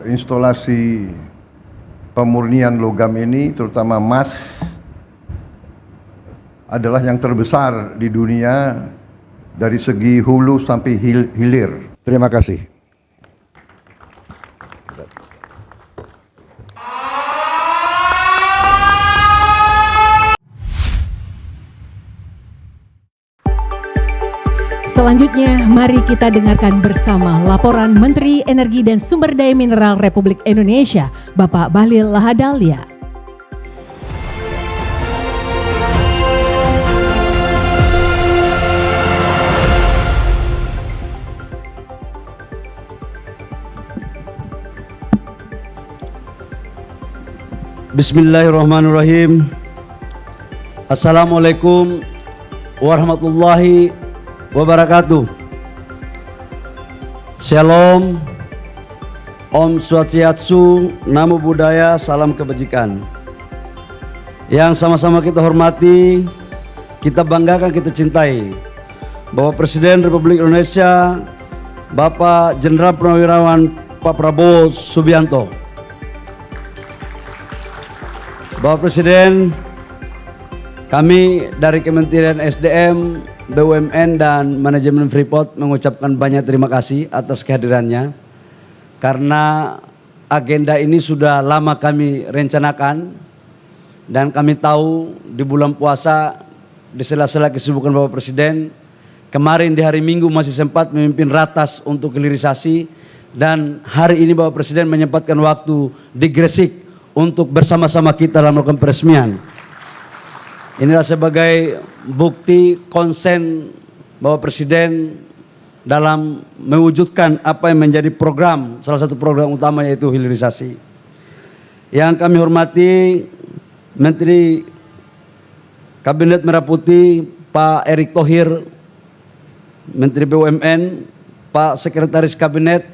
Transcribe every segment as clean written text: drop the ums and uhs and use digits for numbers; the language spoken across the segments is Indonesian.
Instalasi pemurnian logam ini, terutama emas, adalah yang terbesar di dunia dari segi hulu sampai hilir. Terima kasih. Selanjutnya, mari kita dengarkan bersama laporan Menteri Energi dan Sumber Daya Mineral Republik Indonesia, Bapak Bahlil Lahadalia. Bismillahirrahmanirrahim. Assalamualaikum warahmatullahi wabarakatuh. Shalom, Om Swastiastu, Namo Buddhaya, salam kebajikan. Yang sama-sama kita hormati, kita banggakan, kita cintai, Bapak Presiden Republik Indonesia, Bapak Jenderal Purnawirawan Pak Prabowo Subianto. Bapak Presiden, kami dari Kementerian SDM, BUMN dan Manajemen Freeport mengucapkan banyak terima kasih atas kehadirannya, karena agenda ini sudah lama kami rencanakan dan kami tahu di bulan puasa, di sela-sela kesibukan Bapak Presiden, kemarin di hari Minggu masih sempat memimpin ratas untuk hilirisasi, dan hari ini Bapak Presiden menyempatkan waktu di Gresik untuk bersama-sama kita dalam melakukan peresmian. Inilah sebagai bukti konsen Bapak Presiden dalam mewujudkan apa yang menjadi program, salah satu program utama, yaitu hilirisasi. Yang kami hormati Menteri Kabinet Merah Putih Pak Erick Thohir, Menteri BUMN, Pak Sekretaris Kabinet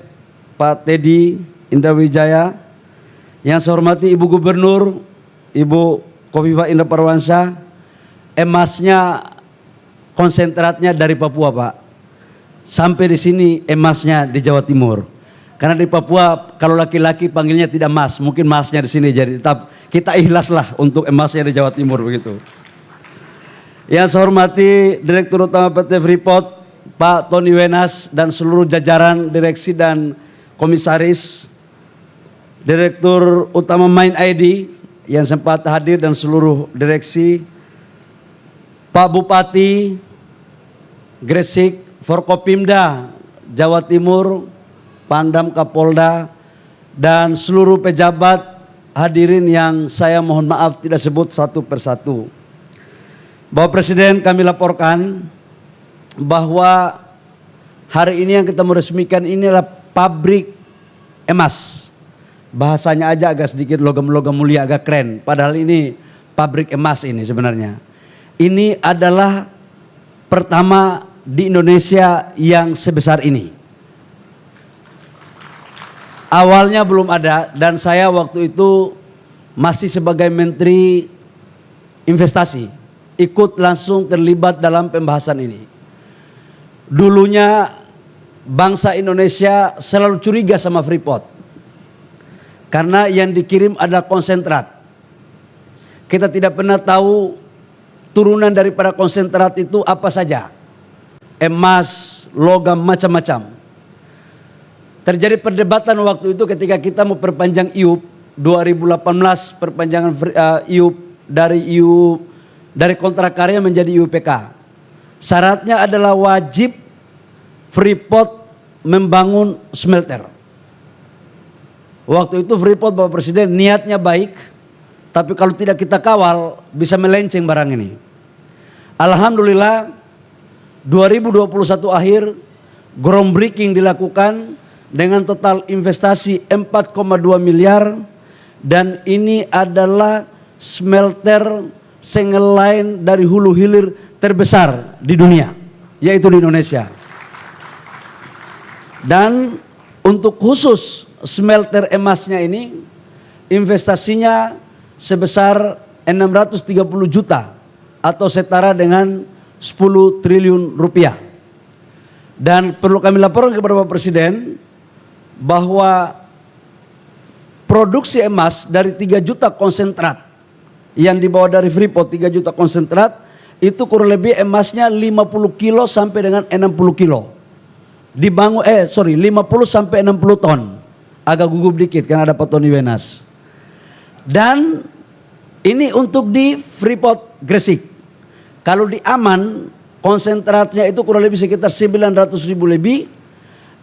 Pak Teddy Indrawijaya, yang saya hormati Ibu Gubernur Ibu Khofifah Indar Parawansa. Emasnya, konsentratnya dari Papua, Pak. Sampai di sini emasnya di Jawa Timur. Karena di Papua kalau laki-laki panggilnya tidak mas, mungkin masnya di sini, jadi tetap kita ikhlaslah untuk emasnya di Jawa Timur begitu. Yang saya hormati Direktur Utama PT Freeport Pak Tony Wenas dan seluruh jajaran direksi dan komisaris, Direktur Utama Mind ID yang sempat hadir dan seluruh direksi, Pak Bupati Gresik, Forkopimda Jawa Timur, Pangdam Kapolda, dan seluruh pejabat hadirin yang saya mohon maaf tidak sebut satu persatu. Bapak Presiden, kami laporkan bahwa hari ini yang kita meresmikan ini adalah pabrik emas. Bahasanya aja agak sedikit logam-logam mulia, agak keren. Padahal ini pabrik emas ini sebenarnya. Ini adalah pertama di Indonesia yang sebesar ini. Awalnya belum ada, dan saya waktu itu masih sebagai Menteri Investasi, ikut langsung terlibat dalam pembahasan ini. Dulunya bangsa Indonesia selalu curiga sama Freeport, karena yang dikirim adalah konsentrat. Kita tidak pernah tahu turunan daripada konsentrat itu apa saja. Emas, logam, macam-macam. Terjadi perdebatan waktu itu ketika kita mau perpanjang IUP 2018, perpanjangan IUP dari kontrak karya menjadi IUPK. Syaratnya adalah wajib Freeport membangun smelter. Waktu itu Freeport, Bapak Presiden, niatnya baik, tapi kalau tidak kita kawal bisa melenceng barang ini. Alhamdulillah 2021 akhir groundbreaking dilakukan dengan total investasi 4,2 miliar, dan ini adalah smelter single line dari hulu hilir terbesar di dunia, yaitu di Indonesia. Dan untuk khusus smelter emasnya ini investasinya sebesar 630 juta atau setara dengan 10 triliun rupiah. Dan perlu kami laporkan kepada Bapak Presiden bahwa produksi emas dari 3 juta konsentrat yang dibawa dari Freeport, 3 juta konsentrat, itu kurang lebih emasnya 50 kilo sampai dengan 60 kilo. 50 sampai 60 ton. Agak gugup dikit karena ada Pak Tony Wenas. Dan ini untuk di Freeport Gresik. Kalau di Aman, konsentratnya itu kurang lebih sekitar 900 ribu lebih.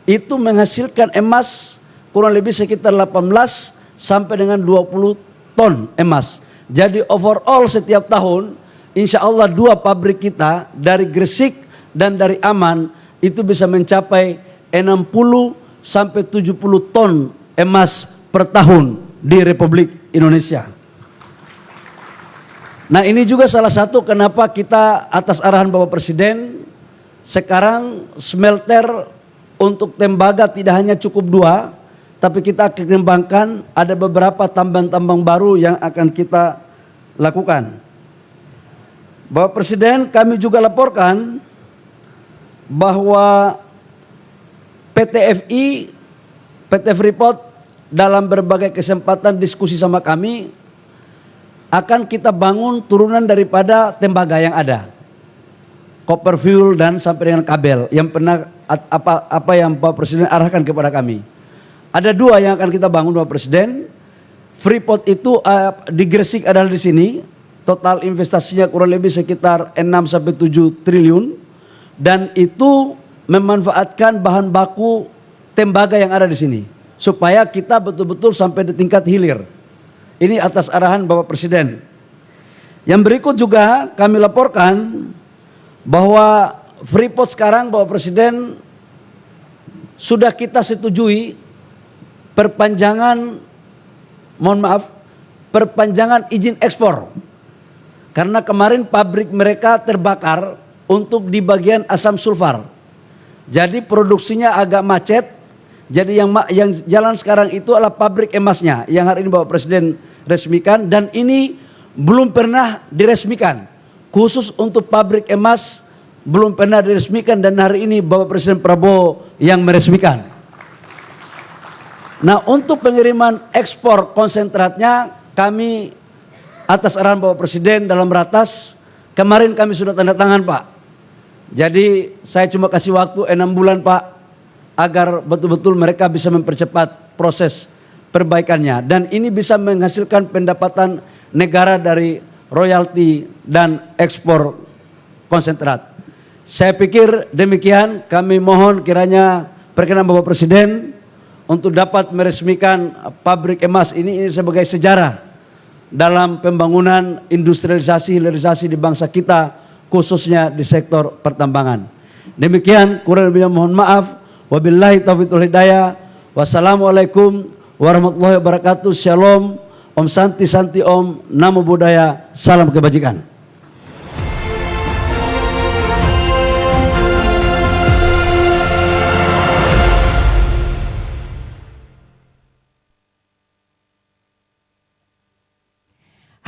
Itu menghasilkan emas kurang lebih sekitar 18 sampai dengan 20 ton emas. Jadi overall setiap tahun, insya Allah 2 pabrik kita dari Gresik dan dari Aman itu bisa mencapai 60 sampai 70 ton emas per tahun di Republik Indonesia. Nah, ini juga salah satu kenapa kita atas arahan Bapak Presiden sekarang smelter untuk tembaga tidak hanya cukup 2, tapi kita akan kembangkan ada beberapa tambang-tambang baru yang akan kita lakukan. Bapak Presiden, kami juga laporkan bahwa PT FI, PT Freeport dalam berbagai kesempatan diskusi sama kami akan kita bangun turunan daripada tembaga yang ada. Copper fuel dan sampai dengan kabel yang pernah apa yang Bapak Presiden arahkan kepada kami. Ada 2 yang akan kita bangun Bapak Presiden. Freeport itu di Gresik adalah di sini. Total investasinya kurang lebih sekitar 6 sampai 7 triliun. Dan itu memanfaatkan bahan baku tembaga yang ada di sini. Supaya kita betul-betul sampai di tingkat hilir. Ini atas arahan Bapak Presiden. Yang berikut juga kami laporkan bahwa Freeport sekarang Bapak Presiden sudah kita setujui perpanjangan izin ekspor. Karena kemarin pabrik mereka terbakar untuk di bagian asam sulfar. Jadi produksinya agak macet. Jadi yang jalan sekarang itu adalah pabrik emasnya yang hari ini Bapak Presiden resmikan, dan ini belum pernah diresmikan. Khusus untuk pabrik emas belum pernah diresmikan, dan hari ini Bapak Presiden Prabowo yang meresmikan. Nah, untuk pengiriman ekspor konsentratnya kami atas arahan Bapak Presiden dalam ratas kemarin kami sudah tanda tangan, Pak. Jadi saya cuma kasih waktu 6 bulan, Pak, agar betul-betul mereka bisa mempercepat proses perbaikannya, dan ini bisa menghasilkan pendapatan negara dari royalti dan ekspor konsentrat. Saya pikir demikian. Kami mohon kiranya perkenan Bapak Presiden untuk dapat meresmikan pabrik emas ini sebagai sejarah dalam pembangunan industrialisasi hilirisasi di bangsa kita, khususnya di sektor pertambangan. Demikian, kurang lebihnya mohon maaf. Wabillahi taufiq wal hidayah. Wassalamualaikum warahmatullahi wabarakatuh. Shalom. Om Santi Santi Om. Namo Buddhaya. Salam kebajikan.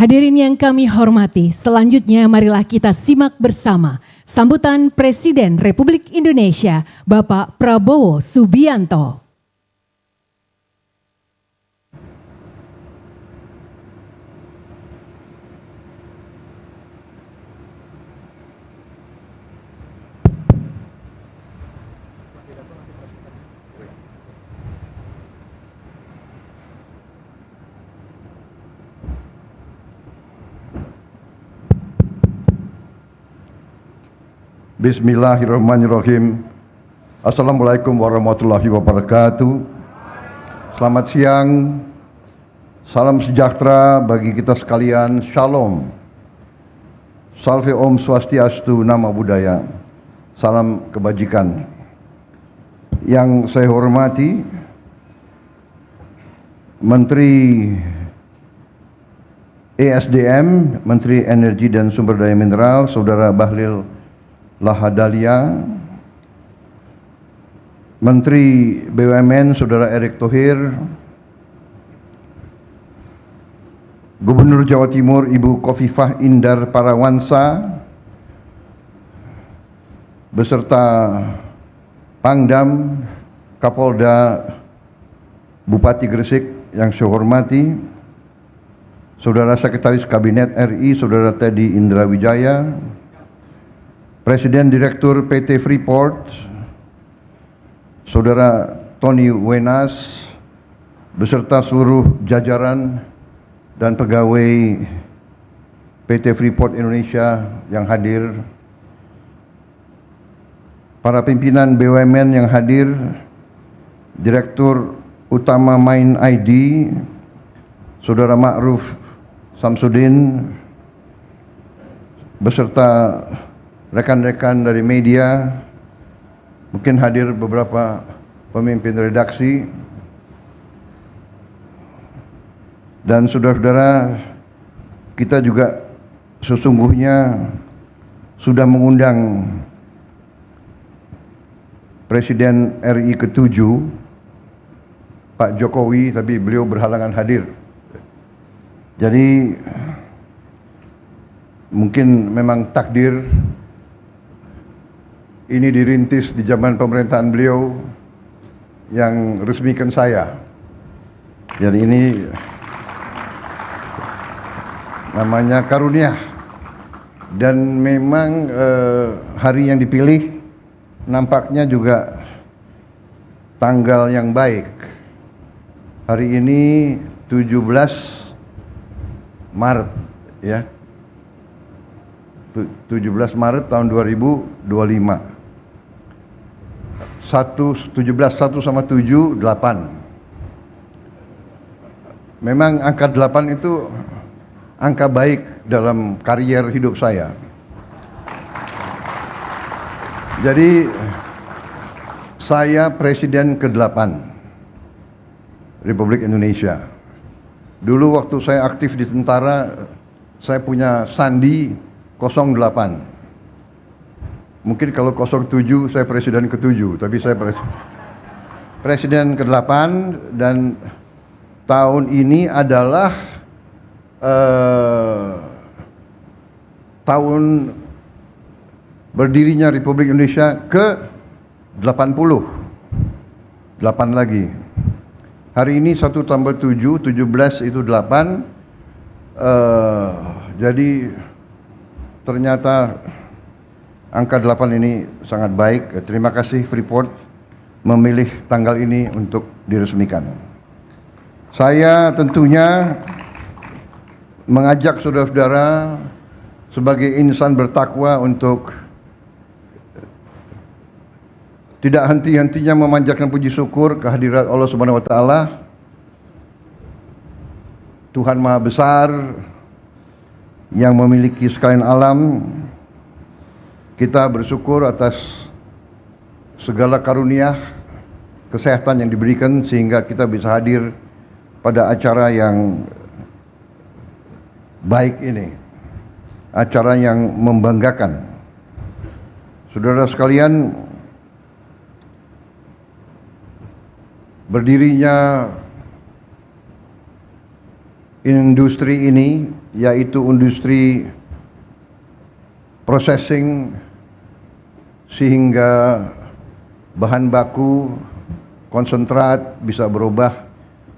Hadirin yang kami hormati, selanjutnya marilah kita simak bersama sambutan Presiden Republik Indonesia, Bapak Prabowo Subianto. Bismillahirrahmanirrahim. Assalamualaikum warahmatullahi wabarakatuh. Selamat siang. Salam sejahtera bagi kita sekalian. Shalom. Salve Om Swastiastu, Namo Buddhaya. Salam kebajikan. Yang saya hormati Menteri ESDM, Menteri Energi dan Sumber Daya Mineral, Saudara Bahlil Lahadalia, Menteri BUMN Saudara Erick Thohir, Gubernur Jawa Timur Ibu Khofifah Indar Parawansa, beserta Pangdam, Kapolda Bupati Gresik yang saya hormati, Saudara Sekretaris Kabinet RI, Saudara Teddy Indrawijaya, Presiden Direktur PT Freeport, Saudara Tony Wenas, beserta seluruh jajaran dan pegawai PT Freeport Indonesia yang hadir, para pimpinan BUMN yang hadir, Direktur Utama Main ID, Saudara Ma'ruf Samsudin, beserta rekan-rekan dari media, mungkin hadir beberapa pemimpin redaksi, dan saudara-saudara, kita juga sesungguhnya sudah mengundang Presiden RI ke-7, Pak Jokowi, tapi beliau berhalangan hadir. Jadi mungkin memang takdir ini dirintis di zaman pemerintahan beliau yang resmikan saya. Jadi ini namanya karunia. Dan memang hari yang dipilih nampaknya juga tanggal yang baik. Hari ini 17 Maret ya. 17 Maret tahun 2025. 17 1 sama 7 8. Memang angka 8 itu angka baik dalam karier hidup saya. Jadi saya presiden ke-8 Republik Indonesia. Dulu waktu saya aktif di tentara, saya punya sandi 08. Mungkin kalau 07 saya presiden ke-7, tapi saya presiden ke-8, dan tahun ini adalah tahun berdirinya Republik Indonesia ke-80. 8 lagi. Hari ini 1 tambah 7, 17 itu 8. Jadi ternyata angka 8 ini sangat baik. Terima kasih Freeport memilih tanggal ini untuk diresmikan. Saya tentunya mengajak saudara-saudara sebagai insan bertakwa untuk tidak henti-hentinya memanjatkan puji syukur kehadirat Allah Subhanahu wa taala, Tuhan Maha Besar yang memiliki sekalian alam. Kita bersyukur atas segala karunia kesehatan yang diberikan sehingga kita bisa hadir pada acara yang baik ini, acara yang membanggakan. Saudara sekalian, berdirinya industri ini, yaitu industri processing, sehingga bahan baku konsentrat bisa berubah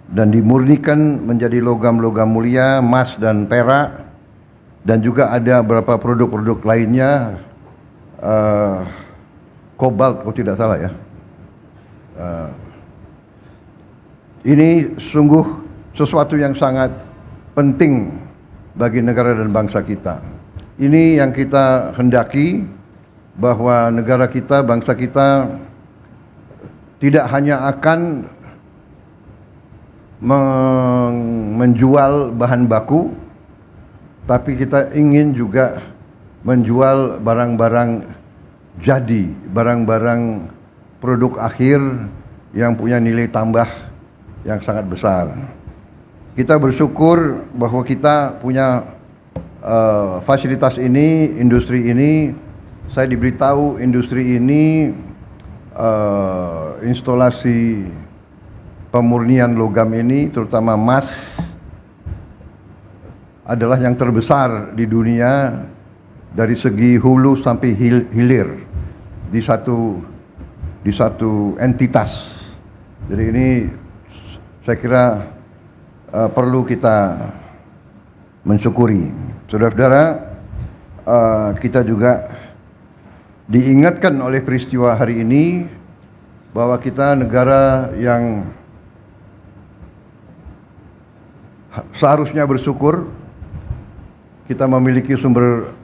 dan dimurnikan menjadi logam-logam mulia, emas dan perak, dan juga ada beberapa produk-produk lainnya, kobalt kalau tidak salah ya. Ini sungguh sesuatu yang sangat penting bagi negara dan bangsa kita. Ini yang kita hendaki, bahwa negara kita, bangsa kita tidak hanya akan menjual bahan baku, tapi kita ingin juga menjual barang-barang jadi, barang-barang produk akhir yang punya nilai tambah yang sangat besar. Kita bersyukur bahwa kita punya fasilitas ini, industri ini. Saya diberitahu industri ini instalasi pemurnian logam ini, terutama emas, adalah yang terbesar di dunia dari segi hulu sampai hilir di satu entitas. Jadi ini saya kira perlu kita mensyukuri. Saudara-saudara, kita juga diingatkan oleh peristiwa hari ini bahwa kita negara yang seharusnya bersyukur. Kita memiliki sumber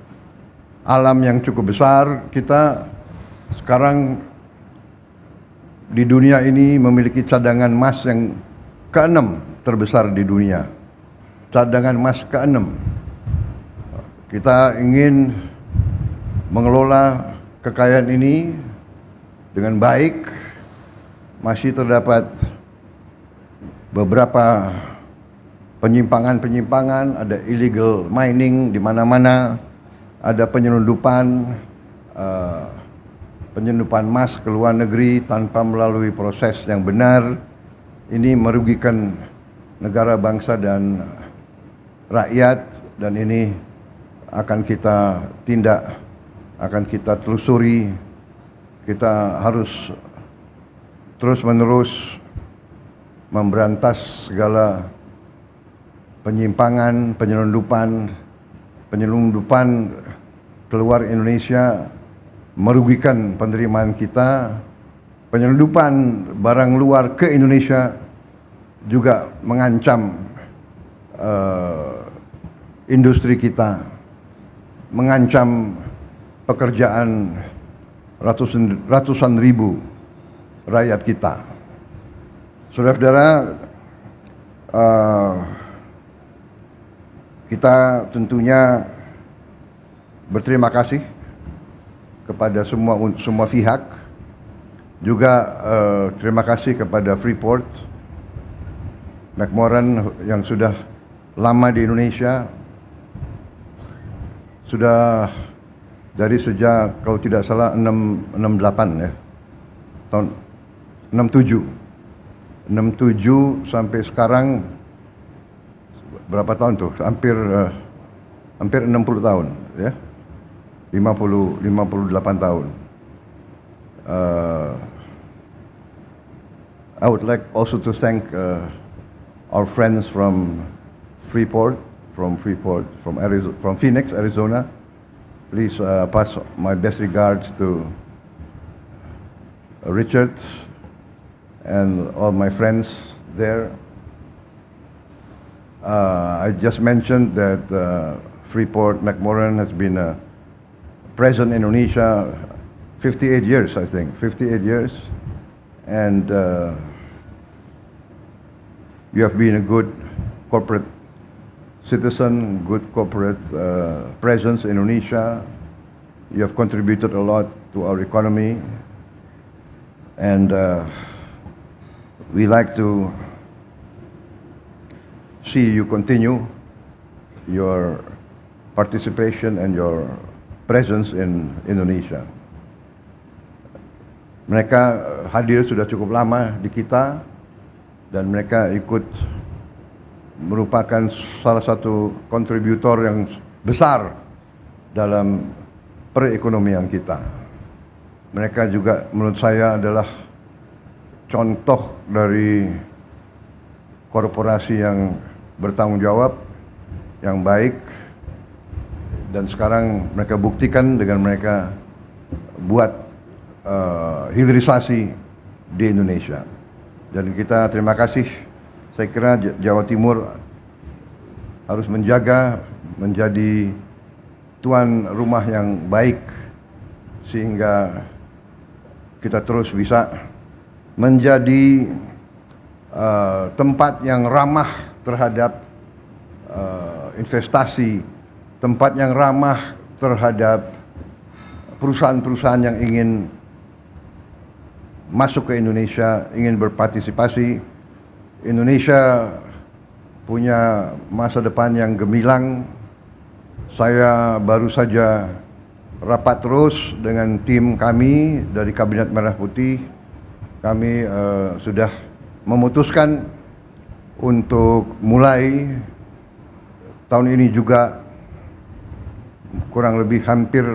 alam yang cukup besar. Kita sekarang di dunia ini memiliki cadangan emas yang ke-6 terbesar di dunia. Cadangan emas ke-6. Kita ingin mengelola kekayaan ini dengan baik. Masih terdapat beberapa penyimpangan-penyimpangan, ada illegal mining di mana-mana, ada penyelundupan emas ke luar negeri tanpa melalui proses yang benar. Ini merugikan negara, bangsa, dan rakyat, dan ini akan kita tindak, akan kita telusuri. Kita harus terus-menerus memberantas segala penyimpangan, penyelundupan keluar Indonesia, merugikan penerimaan kita. Penyelundupan barang luar ke Indonesia juga mengancam industri kita, mengancam pekerjaan ratusan ribu rakyat kita. Saudara-saudara, kita tentunya berterima kasih kepada semua pihak. Juga terima kasih kepada Freeport McMoran yang sudah lama di Indonesia. Sudah dari sejak, kalau tidak salah, 68 ya. Tahun 67 sampai sekarang berapa tahun tuh? Hampir 60 tahun ya. 58 tahun. I would like also to thank our friends from Freeport, from Phoenix, Arizona. Please pass my best regards to Richard and all my friends there. I just mentioned that Freeport McMoran has been present in Indonesia 58 years, I think, 58 years. And you have been a good corporate citizen, good corporate presence in Indonesia. You have contributed a lot to our economy. And we like to see you continue your participation and your presence in Indonesia. Mereka hadir sudah cukup lama di kita, dan mereka ikut merupakan salah satu kontributor yang besar dalam perekonomian kita. Mereka juga menurut saya adalah contoh dari korporasi yang bertanggung jawab, yang baik, dan sekarang mereka buktikan dengan mereka buat hilirisasi di Indonesia. Dan kita terima kasih. Saya kira Jawa Timur harus menjadi tuan rumah yang baik, sehingga kita terus bisa menjadi tempat yang ramah terhadap investasi, tempat yang ramah terhadap perusahaan-perusahaan yang ingin masuk ke Indonesia, ingin berpartisipasi. Indonesia punya masa depan yang gemilang. Saya baru saja rapat terus dengan tim kami dari Kabinet Merah Putih. Kami sudah memutuskan untuk mulai tahun ini juga kurang lebih hampir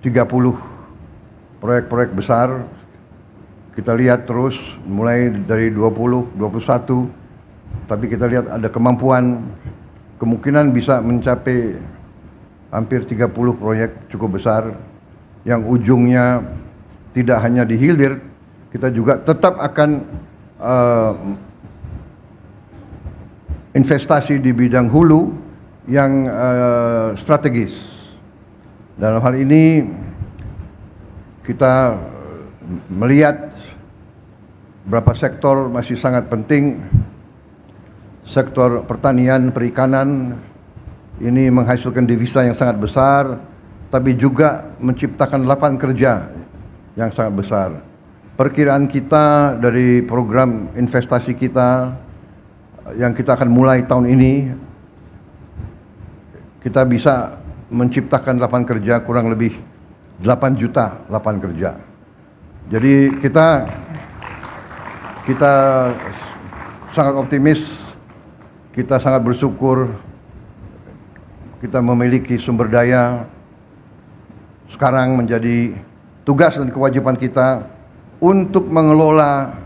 30 proyek-proyek besar Kita lihat terus mulai dari 20, 21, tapi kita lihat ada kemampuan, kemungkinan bisa mencapai hampir 30 proyek cukup besar yang ujungnya tidak hanya di hilir, kita juga tetap akan investasi di bidang hulu yang strategis. Dalam hal ini kita melihat beberapa sektor masih sangat penting. Sektor pertanian, perikanan ini menghasilkan devisa yang sangat besar, tapi juga menciptakan lapangan kerja yang sangat besar. Perkiraan kita dari program investasi kita yang kita akan mulai tahun ini, kita bisa menciptakan lapangan kerja kurang lebih 8 juta lapangan kerja. Jadi kita sangat optimis, kita sangat bersyukur kita memiliki sumber daya. Sekarang menjadi tugas dan kewajiban kita untuk mengelola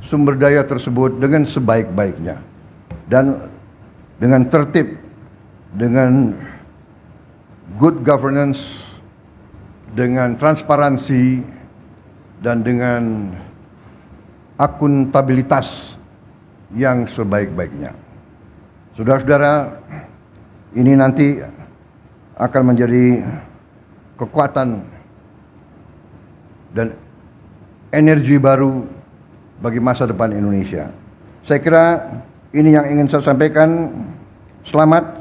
sumber daya tersebut dengan sebaik-baiknya dan dengan tertib, dengan good governance, dengan transparansi, dan dengan akuntabilitas yang sebaik-baiknya. Saudara-saudara, ini nanti akan menjadi kekuatan dan energi baru bagi masa depan Indonesia. Saya kira ini yang ingin saya sampaikan. Selamat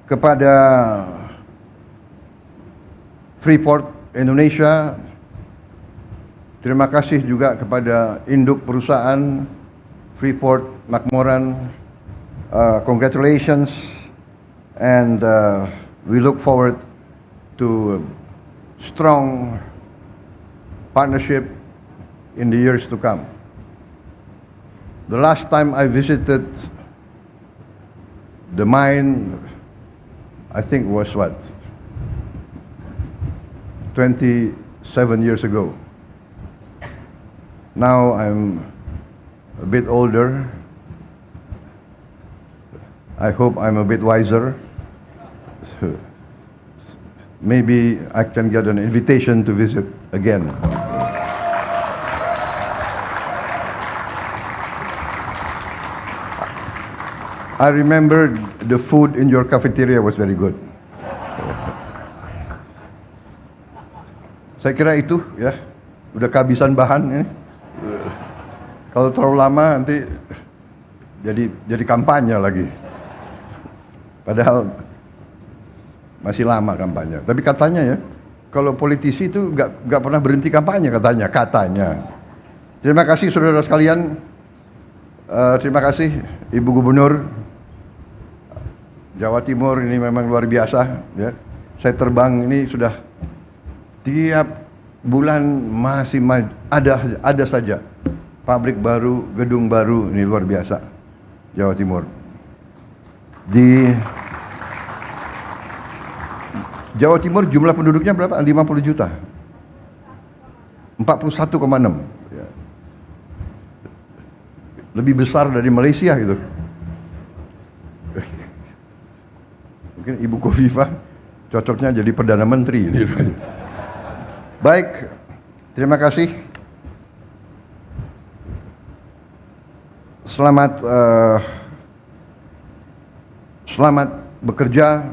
kepada Freeport Indonesia. Terima kasih juga kepada induk perusahaan Freeport McMoran. Congratulations, and we look forward to strong partnership in the years to come. The last time I visited the mine, I think was 27 years ago. Now I'm a bit older. I hope I'm a bit wiser. Maybe I can get an invitation to visit again. I remember the food in your cafeteria was very good. Saya kira itu ya, udah kehabisan bahan ini. Kalau terlalu lama nanti jadi kampanye lagi. Padahal masih lama kampanye. Tapi katanya ya, kalau politisi itu nggak pernah berhenti kampanye katanya. Terima kasih saudara sekalian. Terima kasih Ibu Gubernur Jawa Timur, ini memang luar biasa. Ya. Saya terbang ini sudah tiap bulan masih ada saja pabrik baru, gedung baru, ini luar biasa. Jawa Timur. Di Jawa Timur jumlah penduduknya berapa? 50 juta. 41,6. Ya. Lebih besar dari Malaysia gitu. Mungkin Ibu Khofifah cocoknya jadi Perdana Menteri. Baik, terima kasih. Selamat bekerja,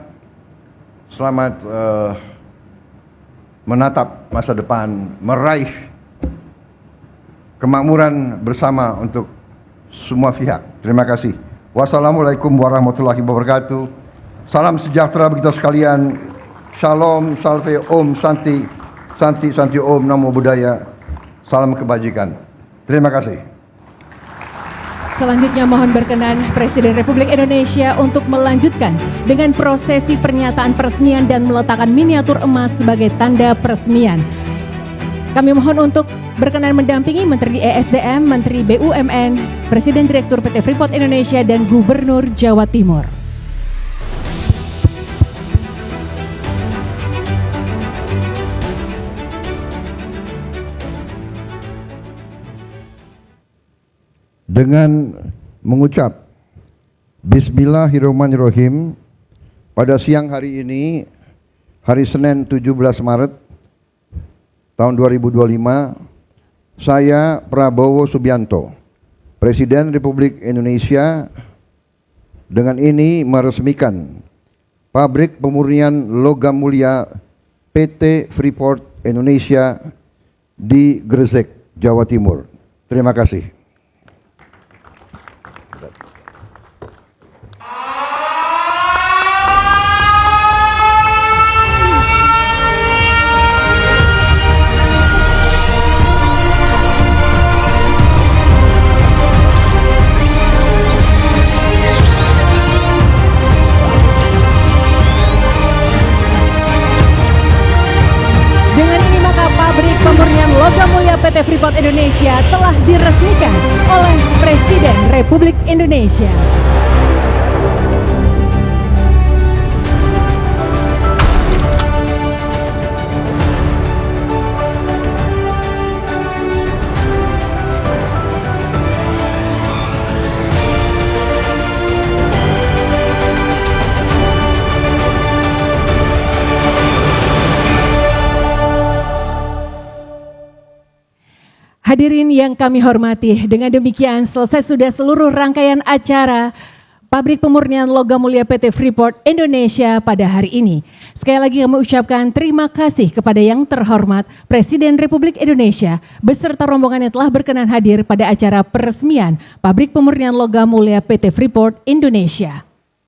selamat menatap masa depan, meraih kemakmuran bersama untuk semua pihak. Terima kasih. Wassalamualaikum warahmatullahi wabarakatuh. Salam sejahtera bagi kita sekalian. Shalom, salve, om, santi, santi, santi, om, namo buddhaya. Salam kebajikan. Terima kasih. Selanjutnya mohon berkenan Presiden Republik Indonesia untuk melanjutkan dengan prosesi pernyataan peresmian dan meletakkan miniatur emas sebagai tanda peresmian. Kami mohon untuk berkenan mendampingi Menteri ESDM, Menteri BUMN, Presiden Direktur PT Freeport Indonesia, dan Gubernur Jawa Timur. dengan mengucap Bismillahirrahmanirrahim. Pada siang hari ini, hari Senin 17 Maret tahun 2025, saya Prabowo Subianto, Presiden Republik Indonesia, dengan ini meresmikan pabrik pemurnian logam mulia PT Freeport Indonesia di Gresik, Jawa Timur. Terima kasih. Pabrik pemurnian logam mulia PT Freeport Indonesia telah diresmikan oleh Presiden Republik Indonesia. Hadirin yang kami hormati, dengan demikian selesai sudah seluruh rangkaian acara Pabrik Pemurnian Logam Mulia PT Freeport Indonesia pada hari ini. Sekali lagi kami ucapkan terima kasih kepada yang terhormat Presiden Republik Indonesia beserta rombongan yang telah berkenan hadir pada acara peresmian Pabrik Pemurnian Logam Mulia PT Freeport Indonesia.